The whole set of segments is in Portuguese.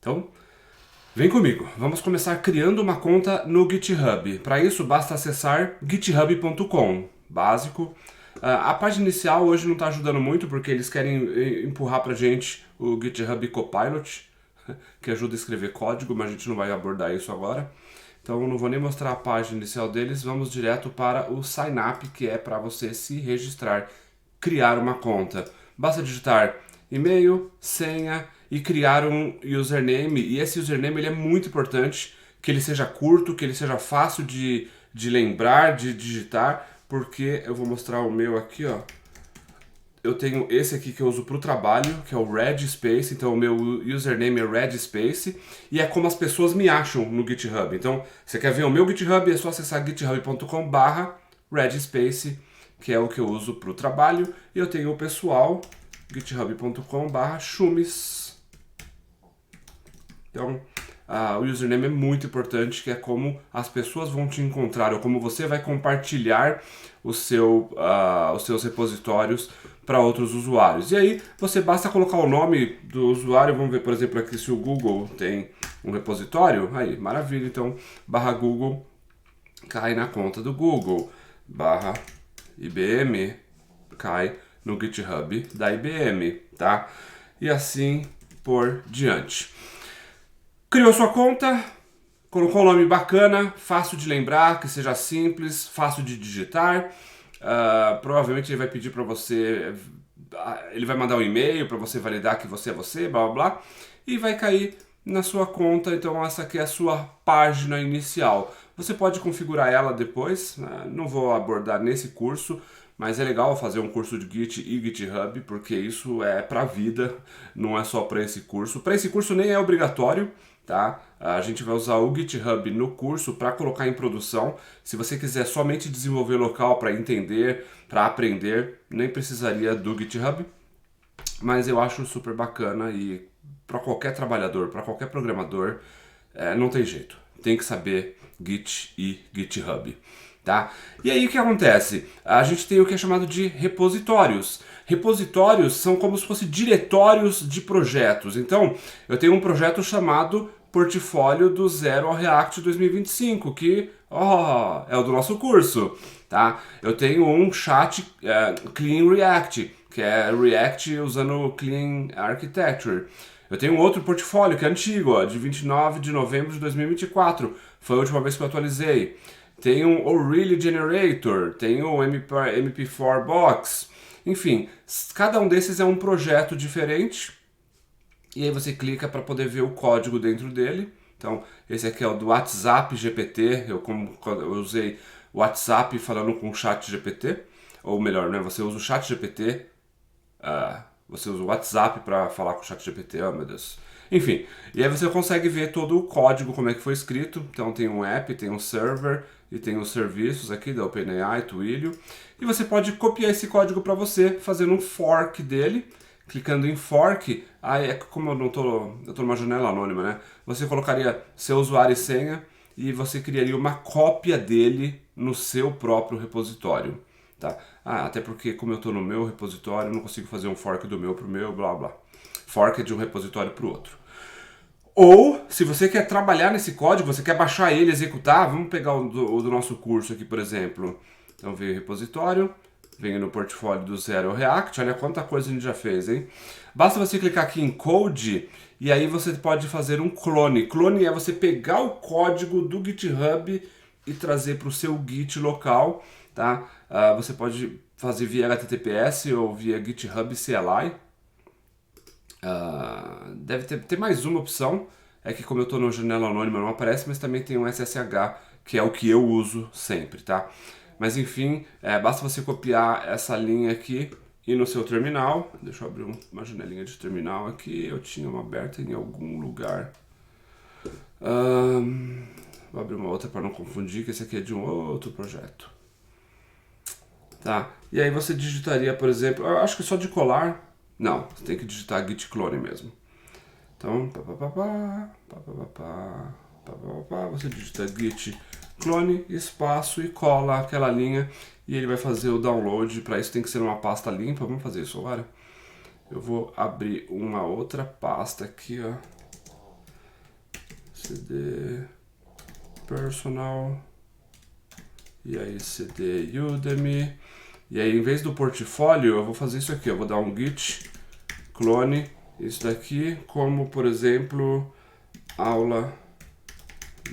Então, vem comigo, vamos começar criando uma conta no GitHub. Para isso, basta acessar github.com, básico. A página inicial hoje não está ajudando muito porque eles querem empurrar para a gente o GitHub Copilot, que ajuda a escrever código, mas a gente não vai abordar isso agora. Então eu não vou nem mostrar a página inicial deles, vamos direto para o Sign Up, que é para você se registrar, criar uma conta. Basta digitar e-mail, senha e criar um username. E esse username ele é muito importante, que ele seja curto, que ele seja fácil de lembrar, de digitar, porque eu vou mostrar o meu aqui, ó. Eu tenho esse aqui que eu uso para o trabalho, que é o Red Space, então o meu username é Red Space, e é como as pessoas me acham no GitHub. Então, você quer ver o meu GitHub, é só acessar github.com/redspace, que é o que eu uso para o trabalho, e eu tenho o pessoal, github.com/chumis. Então, o username é muito importante, que é como as pessoas vão te encontrar, ou como você vai compartilhar os seus repositórios para outros usuários. E aí, você basta colocar o nome do usuário, vamos ver, por exemplo, aqui se o Google tem um repositório, aí, maravilha, então, /Google cai na conta do Google, /IBM cai no GitHub da IBM, tá? E assim por diante. Criou sua conta, colocou um nome bacana, fácil de lembrar, que seja simples, fácil de digitar. Provavelmente ele vai pedir para você, ele vai mandar um e-mail para você validar que você é você, blá blá blá, e vai cair na sua conta. Então essa aqui é a sua página inicial. Você pode configurar ela depois, não vou abordar nesse curso, mas é legal fazer um curso de Git e GitHub, porque isso é para a vida, não é só para esse curso. Para esse curso nem é obrigatório, tá? A gente vai usar o GitHub no curso para colocar em produção. Se você quiser somente desenvolver local para entender, para aprender, nem precisaria do GitHub, mas eu acho super bacana e para qualquer trabalhador, para qualquer programador, não tem jeito. Tem que saber Git e GitHub. Tá? E aí o que acontece? A gente tem o que é chamado de repositórios. Repositórios são como se fossem diretórios de projetos. Então, eu tenho um projeto chamado Portfólio do Zero ao React 2025, que é o do nosso curso. Tá? Eu tenho um chat Clean React, que é React usando Clean Architecture. Eu tenho um outro portfólio que é antigo, de 29 de novembro de 2024. Foi a última vez que eu atualizei. Tem um Aurelia Generator, tem o MP4 Box, enfim, cada um desses é um projeto diferente, e aí você clica para poder ver o código dentro dele. Então, esse aqui é o do WhatsApp GPT, eu usei o WhatsApp falando com o chat GPT, ou melhor, né, você usa o chat GPT, você usa o WhatsApp para falar com o chat GPT, oh meu Deus. Enfim, e aí você consegue ver todo o código, como é que foi escrito. Então tem um app, tem um server e tem os serviços aqui da OpenAI, Twilio. E você pode copiar esse código para você, fazendo um fork dele. Clicando em fork, aí como eu tô numa janela anônima, né? Você colocaria seu usuário e senha e você criaria uma cópia dele no seu próprio repositório. Tá? Até porque como eu estou no meu repositório, eu não consigo fazer um fork do meu pro meu, blá blá. Fork é de um repositório para o outro. Ou, se você quer trabalhar nesse código, você quer baixar ele, executar, vamos pegar o do nosso curso aqui, por exemplo. Então, veio o repositório, venho no portfólio do Zero React, olha quanta coisa a gente já fez, hein? Basta você clicar aqui em Code, e aí você pode fazer um clone. Clone é você pegar o código do GitHub e trazer para o seu Git local, tá? Você pode fazer via HTTPS ou via GitHub CLI. Deve ter mais uma opção, é que como eu estou no janela anônima não aparece, mas também tem um SSH, que é o que eu uso sempre, tá? Mas enfim, basta você copiar essa linha aqui e no seu terminal, deixa eu abrir uma janelinha de terminal aqui, eu tinha uma aberta em algum lugar. Vou abrir uma outra para não confundir, que esse aqui é de um outro projeto. Tá, e aí você digitaria, por exemplo, eu acho que só de colar. Não, você tem que digitar git clone mesmo. Então, você digita git clone, espaço e cola aquela linha e ele vai fazer o download. Para isso tem que ser uma pasta limpa. Vamos fazer isso agora. Eu vou abrir uma outra pasta aqui, ó. cd personal, e aí cd Udemy, e aí em vez do portfólio eu vou fazer isso aqui, eu vou dar um git clone isso daqui, como por exemplo aula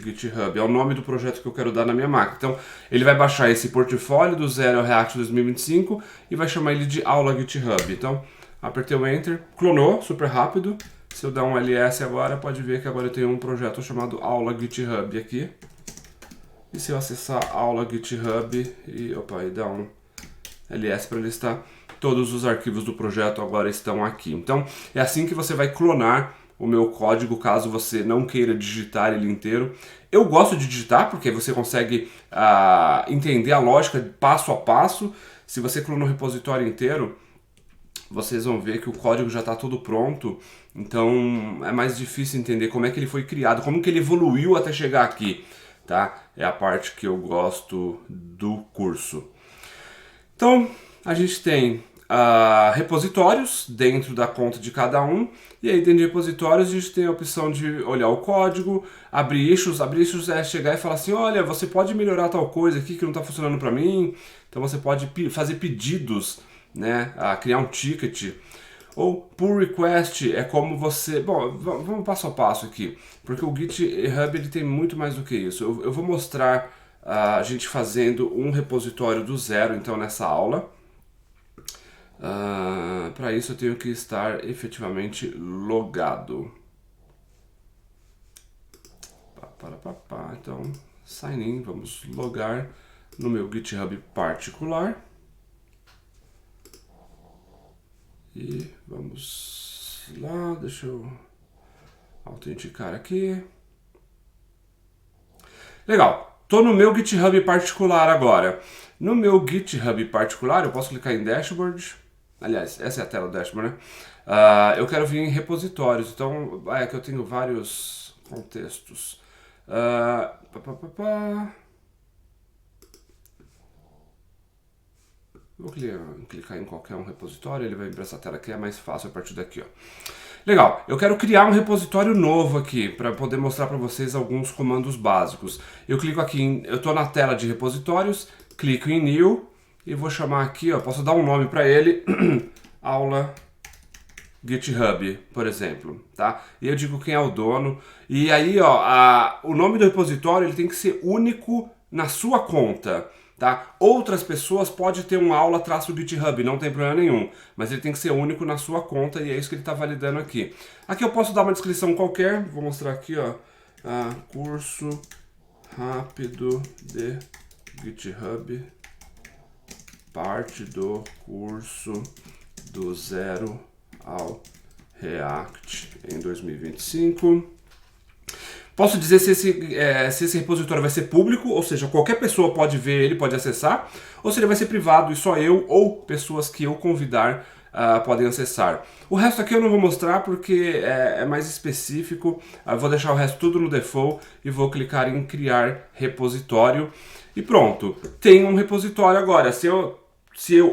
GitHub, é o nome do projeto que eu quero dar na minha máquina. Então ele vai baixar esse portfólio do zero ao React 2025 e vai chamar ele de aula GitHub. Então apertei o Enter, clonou super rápido. Se eu dar um ls agora, pode ver que agora eu tenho um projeto chamado aula GitHub aqui. E se eu acessar aula GitHub e dar um ls para listar, todos os arquivos do projeto agora estão aqui. Então é assim que você vai clonar o meu código, caso você não queira digitar ele inteiro. Eu gosto de digitar porque você consegue entender a lógica passo a passo. Se você clonar o repositório inteiro, vocês vão ver que o código já está todo pronto, então é mais difícil entender como é que ele foi criado, como que ele evoluiu até chegar aqui, tá? É a parte que eu gosto do curso. Então, a gente tem repositórios dentro da conta de cada um, e aí dentro de repositórios a gente tem a opção de olhar o código, abrir issues. Abrir issues é chegar e falar assim, olha, você pode melhorar tal coisa aqui que não está funcionando para mim, então você pode fazer pedidos, né, criar um ticket. Ou pull request é como você... Bom, vamos passo a passo aqui, porque o GitHub ele tem muito mais do que isso. Eu vou mostrar a gente fazendo um repositório do zero, então, nessa aula. Para isso eu tenho que estar efetivamente logado. Então, sign in, vamos logar no meu GitHub particular. E vamos lá, deixa eu autenticar aqui. Legal, estou no meu GitHub particular agora. No meu GitHub particular eu posso clicar em Dashboard. Aliás, essa é a tela do Dashboard, né? Eu quero vir em repositórios, então é que eu tenho vários contextos. Vou clicar em qualquer um repositório, ele vai vir para essa tela aqui, é mais fácil a partir daqui, ó. Legal, eu quero criar um repositório novo aqui, para poder mostrar para vocês alguns comandos básicos. Eu clico aqui, eu estou na tela de repositórios, clico em New, e vou chamar aqui, ó, posso dar um nome para ele, aula GitHub, por exemplo, tá? E eu digo quem é o dono, e aí, ó, o nome do repositório ele tem que ser único na sua conta. Tá? Outras pessoas podem ter um aula-GitHub, não tem problema nenhum, mas ele tem que ser único na sua conta e é isso que ele está validando aqui. Aqui eu posso dar uma descrição qualquer, vou mostrar aqui, ó, curso rápido de GitHub, parte do curso do zero ao React em 2025. Posso dizer se esse repositório vai ser público, ou seja, qualquer pessoa pode ver ele, pode acessar, ou se ele vai ser privado e só eu ou pessoas que eu convidar podem acessar. O resto aqui eu não vou mostrar porque é mais específico, eu vou deixar o resto tudo no default e vou clicar em criar repositório e pronto, tem um repositório agora. Se eu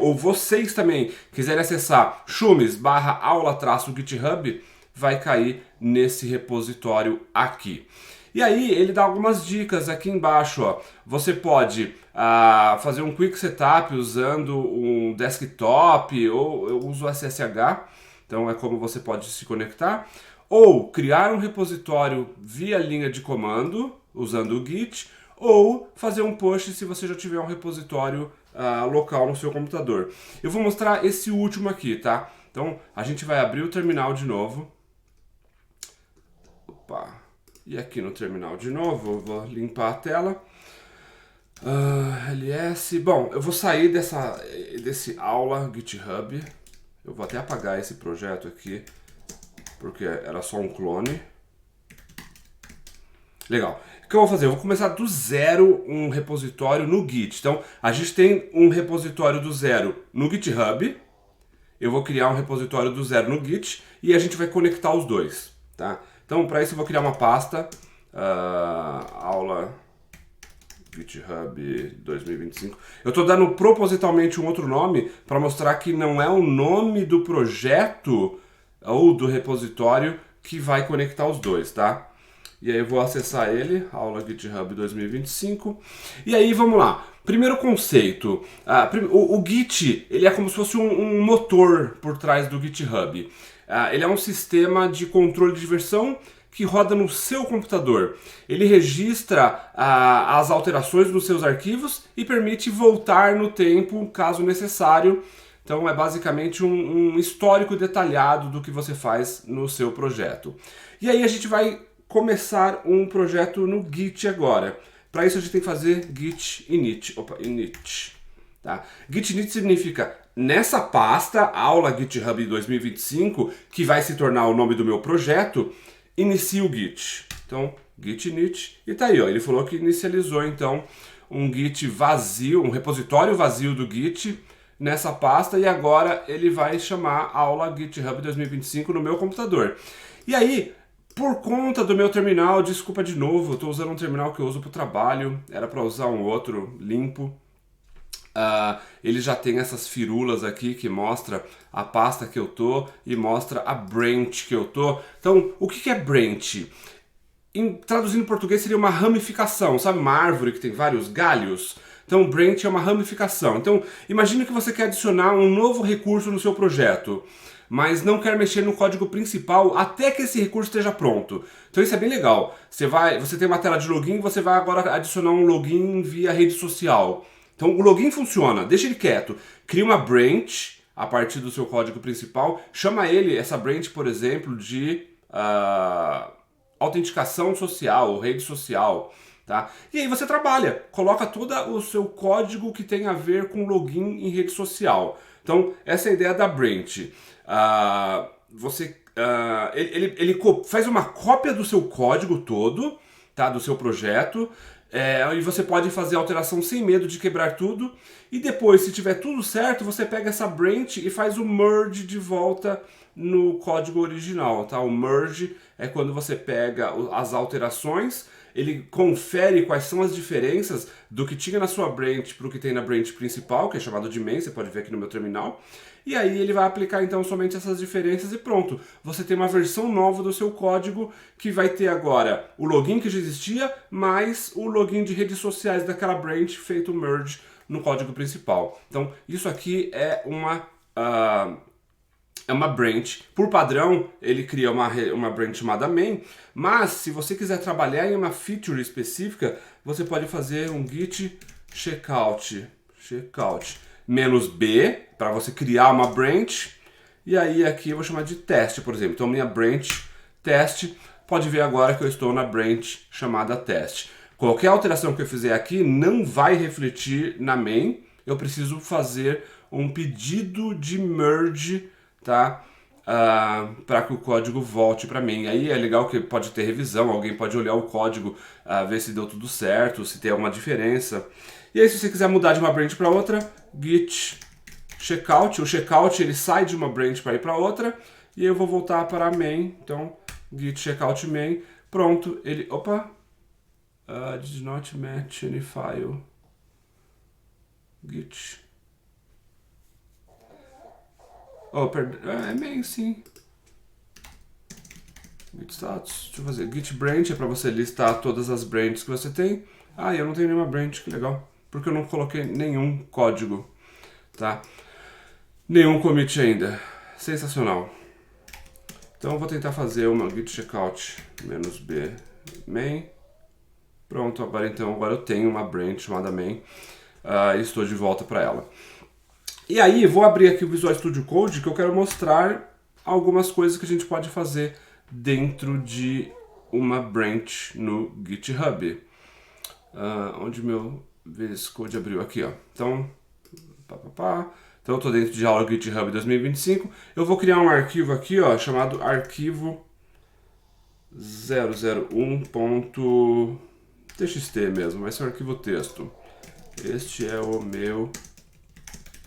ou vocês também quiserem acessar chumes/aula-github, vai cair nesse repositório aqui. E aí ele dá algumas dicas aqui embaixo, ó. Você pode fazer um quick setup usando um desktop, ou eu uso SSH, então é como você pode se conectar, ou criar um repositório via linha de comando usando o Git, ou fazer um push se você já tiver um repositório local no seu computador. Eu vou mostrar esse último aqui, tá? Então a gente vai abrir o terminal de novo. E aqui no terminal de novo, eu vou limpar a tela. ls. Bom, eu vou sair desse aula GitHub. Eu vou até apagar esse projeto aqui, porque era só um clone. Legal. O que eu vou fazer? Eu vou começar do zero um repositório no Git. Então, a gente tem um repositório do zero no GitHub. Eu vou criar um repositório do zero no Git e a gente vai conectar os dois, tá? Então, para isso eu vou criar uma pasta, aula GitHub 2025. Eu estou dando propositalmente um outro nome para mostrar que não é o nome do projeto ou do repositório que vai conectar os dois, tá? E aí eu vou acessar ele, aula GitHub 2025. E aí vamos lá. Primeiro conceito, o Git ele é como se fosse um motor por trás do GitHub. Ele é um sistema de controle de versão que roda no seu computador. Ele registra as alterações nos seus arquivos e permite voltar no tempo caso necessário. Então é basicamente um histórico detalhado do que você faz no seu projeto. E aí a gente vai começar um projeto no Git agora. Para isso a gente tem que fazer git init. Init. Tá? Git init significa nessa pasta, aula GitHub 2025, que vai se tornar o nome do meu projeto, inicia o Git. Então, git init, e tá aí, ó, ele falou que inicializou então um Git vazio, um repositório vazio do Git nessa pasta, e agora ele vai chamar aula GitHub 2025 no meu computador. E aí, por conta do meu terminal, desculpa de novo, eu estou usando um terminal que eu uso para o trabalho, era para usar um outro limpo. Ele já tem essas firulas aqui que mostra a pasta que eu tô e mostra a branch que eu tô. Então, o que é branch? Traduzindo em português seria uma ramificação, sabe uma árvore que tem vários galhos? Então, branch é uma ramificação. Então, imagine que você quer adicionar um novo recurso no seu projeto, mas não quer mexer no código principal até que esse recurso esteja pronto. Então isso é bem legal. Você tem uma tela de login, você vai agora adicionar um login via rede social. Então o login funciona, deixa ele quieto. Cria uma branch a partir do seu código principal, chama essa branch, por exemplo, de autenticação social ou rede social. Tá? E aí você trabalha, coloca todo o seu código que tem a ver com login em rede social. Então essa é a ideia da branch. Ele faz uma cópia do seu código todo, tá? Do seu projeto, e você pode fazer alteração sem medo de quebrar tudo, e depois, se tiver tudo certo, você pega essa branch e faz o merge de volta no código original, tá? O merge é quando você pega as alterações, ele confere quais são as diferenças do que tinha na sua branch para o que tem na branch principal, que é chamado de main, você pode ver aqui no meu terminal, e aí ele vai aplicar então somente essas diferenças e pronto. Você tem uma versão nova do seu código que vai ter agora o login que já existia, mais o login de redes sociais daquela branch feito merge no código principal. Então isso aqui é uma branch. Por padrão, ele cria uma branch chamada main, mas se você quiser trabalhar em uma feature específica, você pode fazer um git checkout -b para você criar uma branch, e aí aqui eu vou chamar de teste, por exemplo. Então minha branch teste, pode ver agora que eu estou na branch chamada teste. Qualquer alteração que eu fizer aqui não vai refletir na main, eu preciso fazer um pedido de merge, tá? Para que o código volte para mim. Aí é legal que pode ter revisão, alguém pode olhar o código, ver se deu tudo certo, se tem alguma diferença. E aí se você quiser mudar de uma branch para outra, git checkout, o checkout ele sai de uma branch para ir para outra, e eu vou voltar para a main, então git checkout main, pronto, ele, did not match any file, git, é main sim, git status, deixa eu fazer, git branch é para você listar todas as branches que você tem. Eu não tenho nenhuma branch, que legal, porque eu não coloquei nenhum código, tá? Nenhum commit ainda, sensacional. Então eu vou tentar fazer uma git checkout -b main. Pronto, agora eu tenho uma branch chamada main, e estou de volta para ela. E aí vou abrir aqui o Visual Studio Code, que eu quero mostrar algumas coisas que a gente pode fazer dentro de uma branch no GitHub. Onde meu VS Code abriu aqui, ó. Então, Então eu estou dentro de aula GitHub 2025. Eu vou criar um arquivo aqui, ó, chamado arquivo 001.txt mesmo, vai ser um arquivo texto. Este é o meu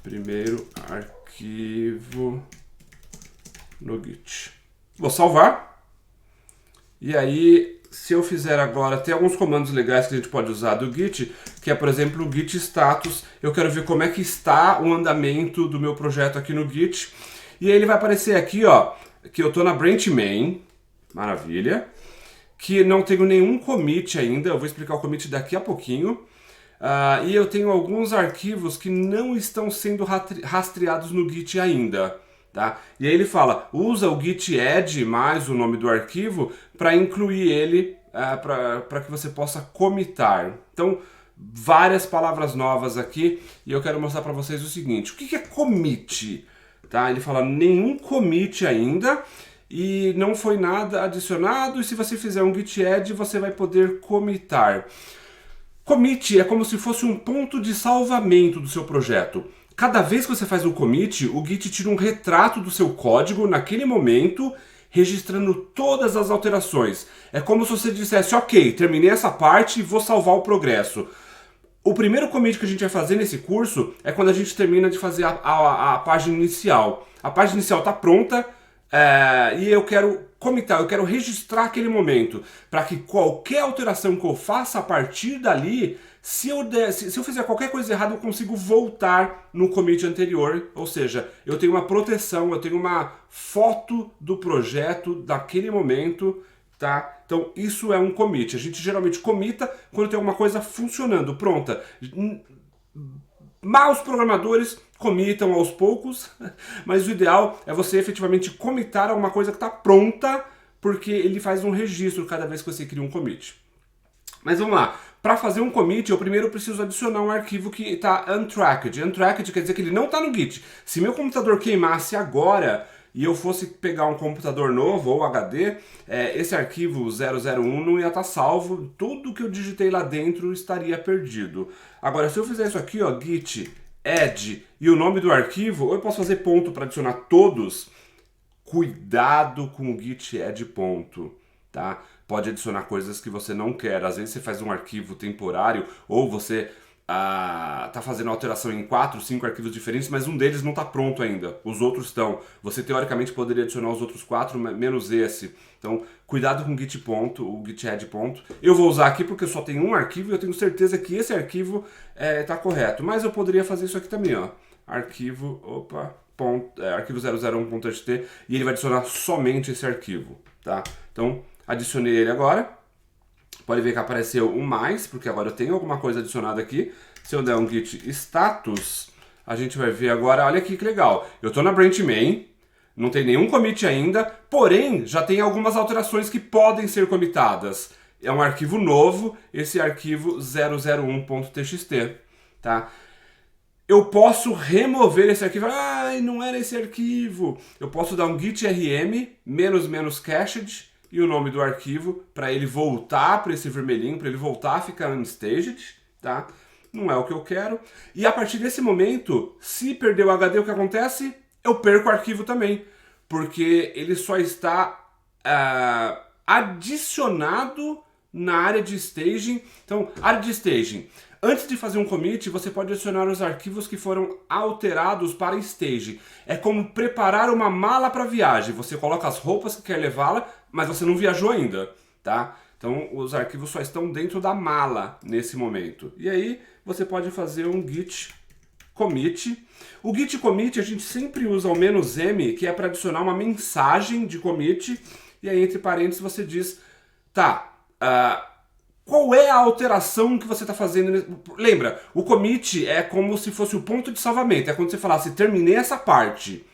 primeiro arquivo no Git. Vou salvar. E aí, se eu fizer agora, tem alguns comandos legais que a gente pode usar do Git, que é, por exemplo, o Git status. Eu quero ver como é que está o andamento do meu projeto aqui no Git. E aí ele vai aparecer aqui, ó, que eu estou na branch main. Maravilha. que não tenho nenhum commit ainda, eu vou explicar o commit daqui a pouquinho. E eu tenho alguns arquivos que não estão sendo rastreados no Git ainda. Tá? E aí ele fala, usa o git add mais o nome do arquivo para incluir ele, para que você possa commitar. Então, várias palavras novas aqui, e eu quero mostrar para vocês o seguinte, o que é commit? Tá? Ele fala, nenhum commit ainda, e não foi nada adicionado, e se você fizer um git add, você vai poder commitar. Commit é como se fosse um ponto de salvamento do seu projeto. Cada vez que você faz um commit, o Git tira um retrato do seu código naquele momento, registrando todas as alterações. É como se você dissesse, ok, terminei essa parte e vou salvar o progresso. O primeiro commit que a gente vai fazer nesse curso é quando a gente termina de fazer a página inicial. A página inicial está pronta, e eu quero commitar, eu quero registrar aquele momento, para que qualquer alteração que eu faça a partir dali, se eu fizer qualquer coisa errada, eu consigo voltar no commit anterior, ou seja, eu tenho uma proteção, eu tenho uma foto do projeto daquele momento, tá? Então isso é um commit. A gente geralmente commita quando tem alguma coisa funcionando, pronta. Maus programadores commitam aos poucos, mas o ideal é você efetivamente commitar alguma coisa que está pronta, porque ele faz um registro cada vez que você cria um commit. Mas vamos lá, para fazer um commit eu primeiro preciso adicionar um arquivo que está untracked. Untracked quer dizer que ele não está no Git. Se meu computador queimasse agora e eu fosse pegar um computador novo ou HD, esse arquivo 001 não ia estar salvo, tudo que eu digitei lá dentro estaria perdido. Agora, se eu fizer isso aqui, ó, git add e o nome do arquivo, ou eu posso fazer ponto para adicionar todos. Cuidado com o git add ponto, tá? Pode adicionar coisas que você não quer. Às vezes você faz um arquivo temporário ou você tá fazendo alteração em 4, 5 arquivos diferentes, mas um deles não está pronto ainda. Os outros estão. Você teoricamente poderia adicionar os outros 4, menos esse. Então, cuidado com o git ponto, o git add ponto. Eu vou usar aqui porque eu só tenho um arquivo e eu tenho certeza que esse arquivo está correto. Mas eu poderia fazer isso aqui também, ó. Arquivo, arquivo 001.txt e ele vai adicionar somente esse arquivo, tá? Então, adicionei ele agora. Pode ver que apareceu um mais, porque agora eu tenho alguma coisa adicionada aqui. Se eu der um git status, a gente vai ver agora, olha aqui que legal. Eu estou na branch main, não tem nenhum commit ainda, porém já tem algumas alterações que podem ser commitadas. É um arquivo novo, esse arquivo 001.txt, tá? Eu posso remover esse arquivo. Ai, não era esse arquivo. Eu posso dar um git rm --cached e o nome do arquivo para ele voltar para esse vermelhinho, para ele voltar a ficar unstaged, tá? Não é o que eu quero. E a partir desse momento, se perder o HD, o que acontece? Eu perco o arquivo também, porque ele só está adicionado na área de staging. Então, área de staging. Antes de fazer um commit, você pode adicionar os arquivos que foram alterados para staging. É como preparar uma mala para viagem. Você coloca as roupas que quer levá-la, mas você não viajou ainda, tá? Então, os arquivos só estão dentro da mala nesse momento. E aí, você pode fazer um git commit. O git commit a gente sempre usa o "-m", que é para adicionar uma mensagem de commit. E aí, entre parênteses, você diz, tá, qual é a alteração que você está fazendo? Lembra, o commit é como se fosse o ponto de salvamento. É quando você falasse, terminei essa parte.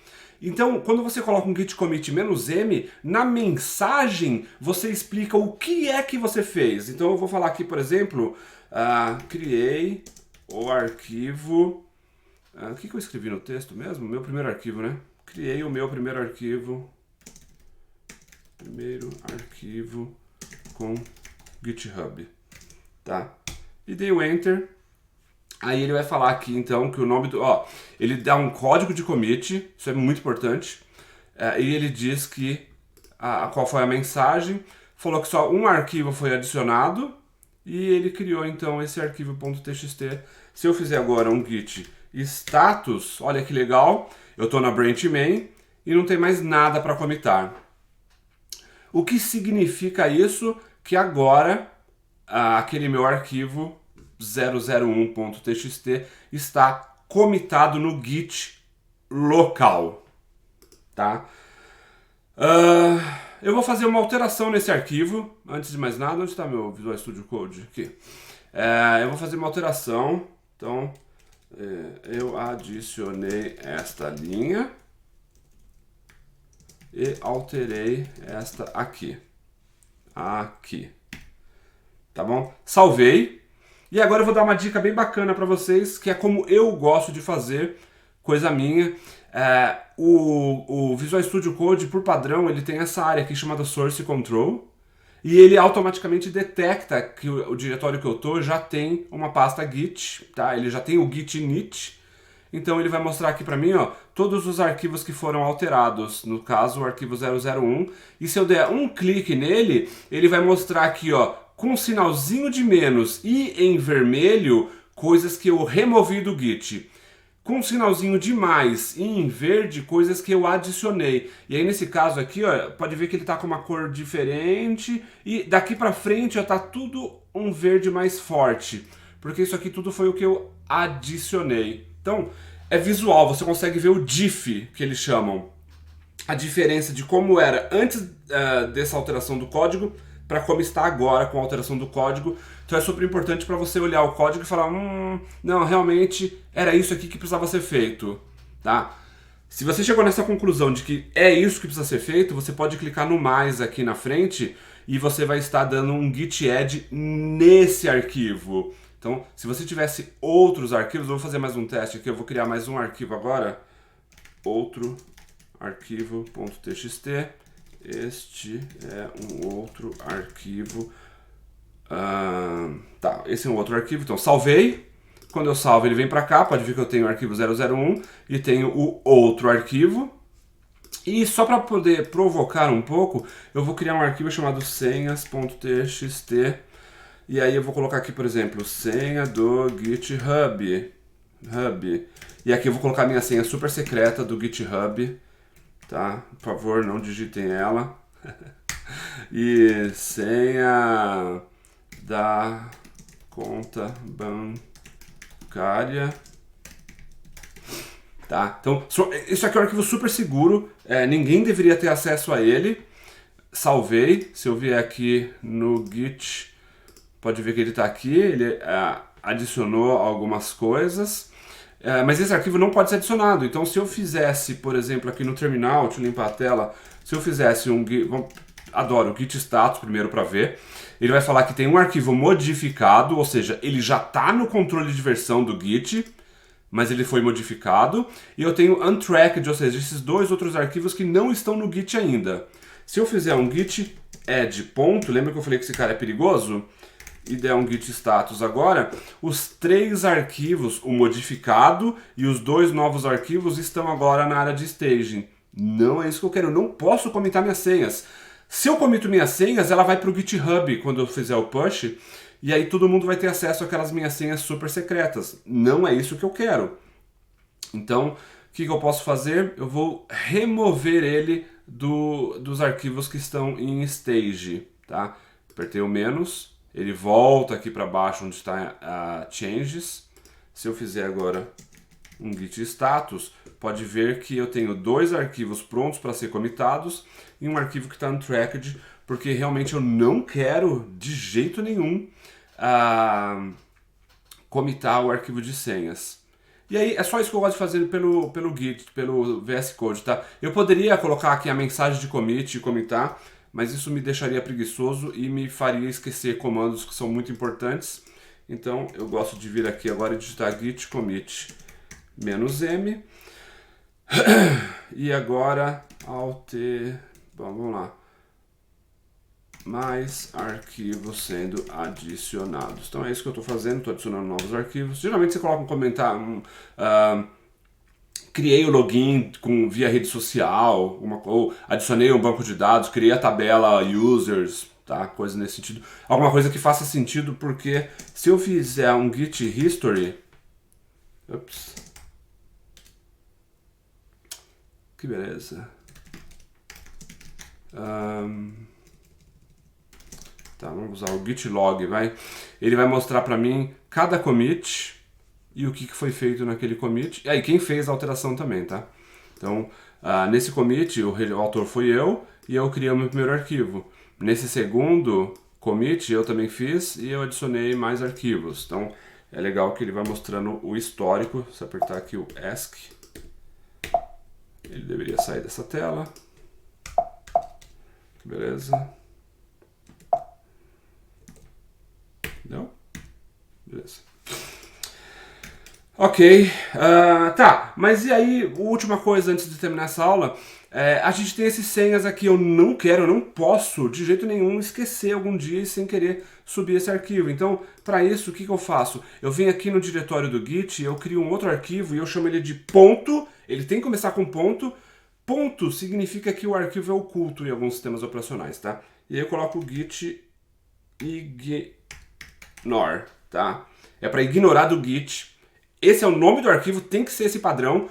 Então, quando você coloca um git commit "-m", na mensagem você explica o que é que você fez. Então eu vou falar aqui, por exemplo, criei o arquivo... o que eu escrevi no texto mesmo? Meu primeiro arquivo, né? Criei o meu primeiro arquivo. Primeiro arquivo com GitHub, tá? E dei o Enter. Aí ele vai falar aqui, então, que o nome do... ele dá um código de commit, isso é muito importante. E ele diz que... qual foi a mensagem. Falou que só um arquivo foi adicionado. E ele criou, então, esse arquivo .txt. Se eu fizer agora um git status, olha que legal. Eu estou na branch main e não tem mais nada para commitar. O que significa isso? Que agora aquele meu arquivo 001.txt está commitado no Git local, tá? eu vou fazer uma alteração nesse arquivo. Antes de mais nada, onde está meu Visual Studio Code? Aqui. Eu vou fazer uma alteração. Então, eu adicionei esta linha e alterei esta aqui. Aqui. Tá bom? Salvei. E agora eu vou dar uma dica bem bacana para vocês, que é como eu gosto de fazer, coisa minha. O Visual Studio Code, por padrão, ele tem essa área aqui chamada Source Control, e ele automaticamente detecta que o diretório que eu tô já tem uma pasta Git, tá? Ele já tem o Git init, então ele vai mostrar aqui para mim, ó, todos os arquivos que foram alterados, no caso o arquivo 001, e se eu der um clique nele, ele vai mostrar aqui, ó, com um sinalzinho de menos e em vermelho, coisas que eu removi do Git. Com um sinalzinho de mais e em verde, coisas que eu adicionei. E aí nesse caso aqui, ó, pode ver que ele tá com uma cor diferente e daqui pra frente, ó, tá tudo um verde mais forte. Porque isso aqui tudo foi o que eu adicionei. Então, é visual, você consegue ver o diff, que eles chamam. A diferença de como era antes dessa alteração do código para como está agora com a alteração do código. Então é super importante para você olhar o código e falar, não, realmente era isso aqui que precisava ser feito, tá? Se você chegou nessa conclusão de que é isso que precisa ser feito, você pode clicar no mais aqui na frente e você vai estar dando um git add nesse arquivo. Então, se você tivesse outros arquivos, eu vou fazer mais um teste aqui, eu vou criar mais um arquivo agora, outro arquivo.txt. Este é um outro arquivo. Tá, esse é um outro arquivo. Então, salvei. Quando eu salvo, ele vem para cá. Pode ver que eu tenho o arquivo 001 e tenho o outro arquivo. E só para poder provocar um pouco, eu vou criar um arquivo chamado senhas.txt. E aí eu vou colocar aqui, por exemplo, senha do GitHub. E aqui eu vou colocar minha senha super secreta do GitHub. Tá? Por favor, não digitem ela. E senha da conta bancária. Tá? Então, isso aqui é um arquivo super seguro. Ninguém deveria ter acesso a ele. Salvei. Se eu vier aqui no Git, pode ver que ele está aqui. Ele adicionou algumas coisas. Mas esse arquivo não pode ser adicionado. Então, se eu fizesse, por exemplo, aqui no terminal, deixa eu limpar a tela, se eu fizesse adoro o git status primeiro para ver, ele vai falar que tem um arquivo modificado, ou seja, ele já está no controle de versão do Git, mas ele foi modificado, e eu tenho untracked, ou seja, esses dois outros arquivos que não estão no Git ainda. Se eu fizer um git add ponto, lembra que eu falei que esse cara é perigoso? E der um git status agora, os 3 arquivos, o modificado e os 2 novos arquivos estão agora na área de staging. Não é isso que eu quero, eu não posso comitar minhas senhas. Se eu comito minhas senhas, ela vai para o GitHub quando eu fizer o push, e aí todo mundo vai ter acesso àquelas minhas senhas super secretas. Não é isso que eu quero. Então, o que eu posso fazer? Eu vou remover ele dos arquivos que estão em stage. Tá? Apertei o menos. Ele volta aqui para baixo onde está changes. Se eu fizer agora um git status, pode ver que eu tenho 2 arquivos prontos para ser comitados e um arquivo que está untracked, porque realmente eu não quero de jeito nenhum comitar o arquivo de senhas. E aí é só isso que eu gosto de fazer pelo Git, pelo VS Code, tá? Eu poderia colocar aqui a mensagem de commit e comitar, mas isso me deixaria preguiçoso e me faria esquecer comandos que são muito importantes. Então eu gosto de vir aqui agora e digitar git commit -m. E agora vamos lá. Mais arquivos sendo adicionados. Então é isso que eu estou fazendo, estou adicionando novos arquivos. Geralmente você coloca um comentário, criei o login via rede social, ou adicionei um banco de dados, criei a tabela users, tá? Coisa nesse sentido. Alguma coisa que faça sentido, porque se eu fizer um git history, que beleza. Tá, vamos usar o git log, vai. Ele vai mostrar para mim cada commit e o que foi feito naquele commit. E aí, quem fez a alteração também, tá? Então, nesse commit, o autor foi eu, e eu criei o meu primeiro arquivo. Nesse segundo commit eu também fiz e eu adicionei mais arquivos. Então é legal que ele vai mostrando o histórico. Se apertar aqui o ESC, ele deveria sair dessa tela. Beleza. Não? Beleza. Ok, tá, mas e aí, última coisa antes de terminar essa aula, a gente tem esses senhas aqui, eu não posso de jeito nenhum esquecer algum dia sem querer subir esse arquivo. Então, para isso, o que eu faço? Eu venho aqui no diretório do Git, eu crio um outro arquivo e eu chamo ele de ponto, ele tem que começar com ponto. Ponto significa que o arquivo é oculto em alguns sistemas operacionais, tá? E aí eu coloco o git ignore, tá? É para ignorar do Git. Esse é o nome do arquivo, tem que ser esse padrão,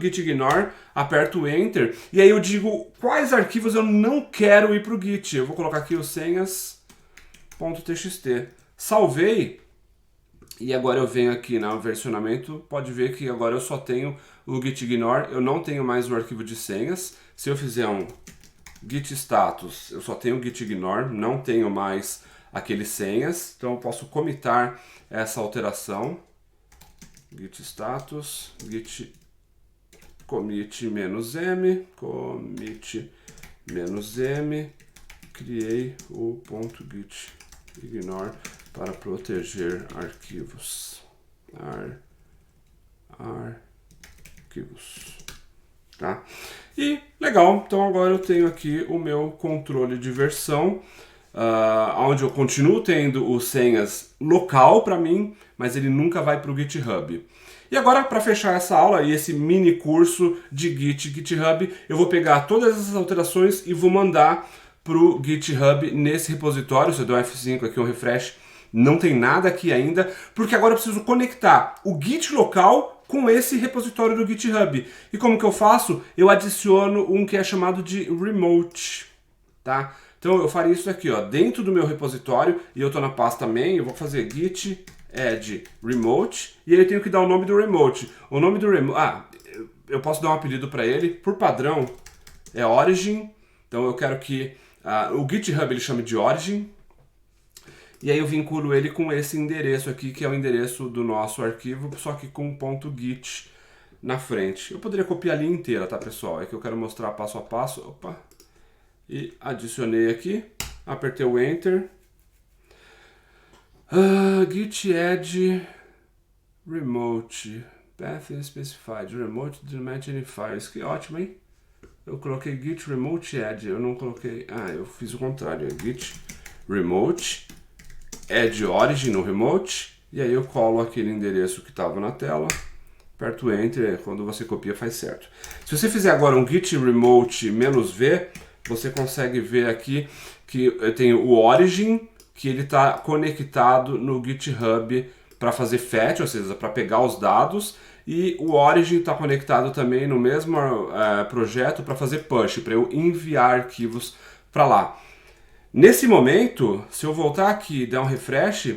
.gitignore, aperto o Enter, e aí eu digo quais arquivos eu não quero ir para o Git. Eu vou colocar aqui os senhas.txt. Salvei, e agora eu venho aqui no versionamento, pode ver que agora eu só tenho o gitignore, eu não tenho mais o arquivo de senhas. Se eu fizer um git status, eu só tenho o gitignore, não tenho mais aqueles senhas, então eu posso commitar essa alteração. Git status, git commit "-m", commit "-m", criei o .gitignore para proteger arquivos. Arquivos. Tá? E legal, então agora eu tenho aqui o meu controle de versão, onde eu continuo tendo os senhas local para mim, mas ele nunca vai para o GitHub. E agora, para fechar essa aula e esse mini curso de GitHub, eu vou pegar todas essas alterações e vou mandar para o GitHub nesse repositório. Se eu der um F5 aqui, um refresh, não tem nada aqui ainda, porque agora eu preciso conectar o Git local com esse repositório do GitHub. E como que eu faço? Eu adiciono um que é chamado de remote, tá? Então eu faria isso aqui, ó, dentro do meu repositório, e eu estou na pasta main, eu vou fazer git add remote, e aí eu tenho que dar o nome do remote. O nome do remote, eu posso dar um apelido para ele, por padrão é origin, então eu quero que o GitHub ele chame de origin, e aí eu vinculo ele com esse endereço aqui, que é o endereço do nosso arquivo, só que com .git na frente. Eu poderia copiar a linha inteira, tá, pessoal? É que eu quero mostrar passo a passo. Opa! E adicionei aqui, apertei o Enter. Git add remote, path specified, remote delete any files. Que ótimo, hein? Eu coloquei git remote add, eu não coloquei... eu fiz o contrário, git remote add origin no remote, e aí eu colo aquele endereço que estava na tela, aperto Enter, quando você copia faz certo. Se você fizer agora um git remote "-v", você consegue ver aqui que eu tenho o origin, que ele está conectado no GitHub para fazer fetch, ou seja, para pegar os dados, e o origin está conectado também no mesmo projeto para fazer push, para eu enviar arquivos para lá. Nesse momento, se eu voltar aqui e dar um refresh,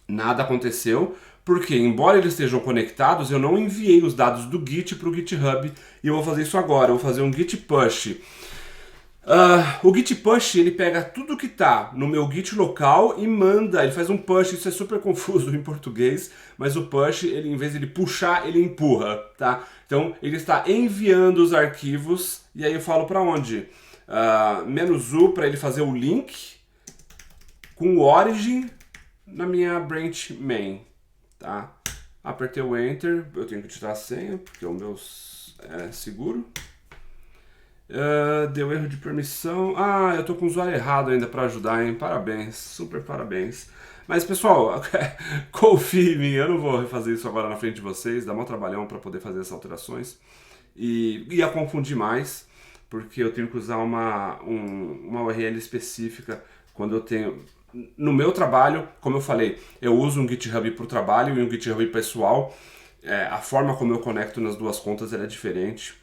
nada aconteceu, porque embora eles estejam conectados, eu não enviei os dados do Git para o GitHub, e eu vou fazer isso agora, eu vou fazer um git push. O git push, ele pega tudo que está no meu git local e manda, ele faz um push, isso é super confuso em português, mas o push, ele, em vez de ele puxar, ele empurra, tá? Então, ele está enviando os arquivos, e aí eu falo para onde? "-u" para ele fazer o link com o origin na minha branch main, tá? Apertei o Enter, eu tenho que tirar a senha, porque o meu é seguro. Deu erro de permissão. Eu tô com o usuário errado ainda para ajudar, hein? Parabéns, super parabéns. Mas pessoal, confie em mim, eu não vou refazer isso agora na frente de vocês, dá mó trabalhão para poder fazer essas alterações. E ia confundir mais, porque eu tenho que usar uma URL específica quando eu tenho... No meu trabalho, como eu falei, eu uso um GitHub para o trabalho e um GitHub pessoal. A forma como eu conecto nas duas contas é diferente.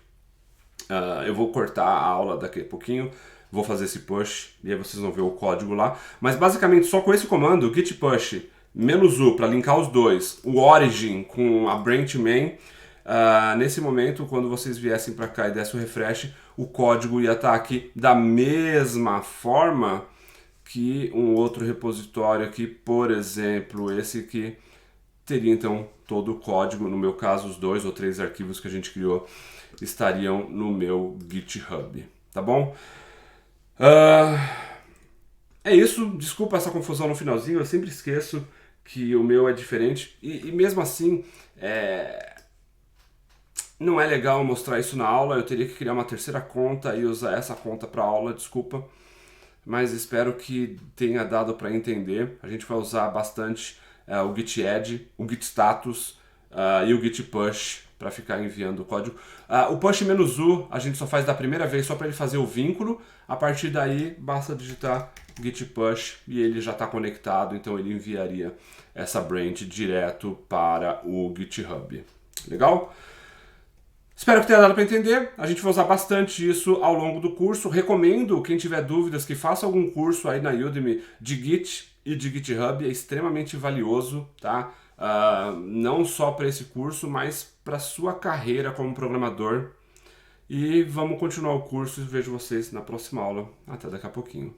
Eu vou cortar a aula daqui a pouquinho, vou fazer esse push e aí vocês vão ver o código lá. Mas basicamente só com esse comando, git push "-u" para linkar os dois, o origin com a branch main, nesse momento, quando vocês viessem para cá e desse o refresh, o código ia estar aqui da mesma forma que um outro repositório aqui, por exemplo, esse aqui, teria então todo o código. No meu caso, os 2 ou 3 arquivos que a gente criou estariam no meu GitHub, tá bom? É isso, desculpa essa confusão no finalzinho, eu sempre esqueço que o meu é diferente e mesmo assim não é legal mostrar isso na aula, eu teria que criar uma terceira conta e usar essa conta para aula, desculpa, mas espero que tenha dado para entender. A gente vai usar bastante o Git Add, o Git Status e o Git Push para ficar enviando o código. O push "-u" a gente só faz da primeira vez só para ele fazer o vínculo. A partir daí basta digitar Git Push e ele já está conectado, então ele enviaria essa branch direto para o GitHub. Legal? Espero que tenha dado para entender. A gente vai usar bastante isso ao longo do curso. Recomendo, quem tiver dúvidas, que faça algum curso aí na Udemy de Git e de GitHub. É extremamente valioso, tá? Não só para esse curso, mas para sua carreira como programador. E vamos continuar o curso e vejo vocês na próxima aula. Até daqui a pouquinho.